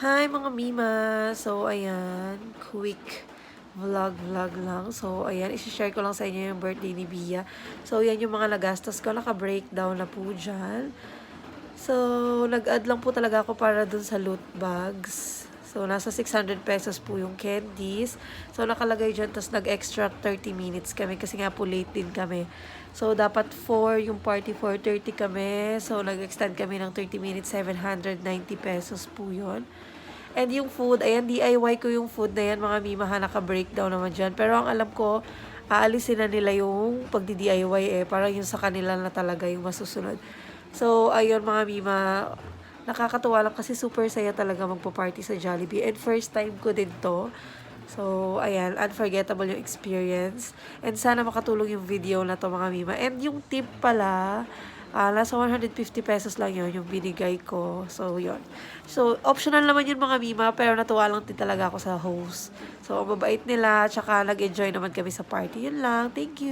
Hi mga Mima! So, ayan, quick vlog lang. So, ayan, isi-share ko lang sa inyo yung birthday ni Bia. So, yan yung mga nagastos ko. Naka-breakdown na po dyan. So, nag-add lang po talaga ako para dun sa loot bags. So, nasa 600 pesos po yung candies. So, nakalagay dyan, tapos nag-extra 30 minutes kami kasi nga po late din kami. So, dapat 4 yung party, 4:30 kami. So, nag-extend kami ng 30 minutes, 790 pesos po yun. And yung food, ayan, DIY ko yung food na yan, mga mimaha, naka-breakdown naman dyan. Pero ang alam ko, aalisin na nila yung pagdi-DIY parang yung sa kanila na talaga yung masusunod. So, ayun mga mima, nakakatuwa lang kasi super saya talaga magpo-party sa Jollibee. And first time ko din to. So, ayan, unforgettable yung experience. And sana makatulong yung video na to mga mima. And yung tip pala, nasa 150 pesos lang yun, yung binigay ko. So, yun. So, optional naman yun mga mima, pero natuwa lang din talaga ako sa host. So, ang mabait nila, tsaka nag-enjoy naman kami sa party. Yun lang. Thank you!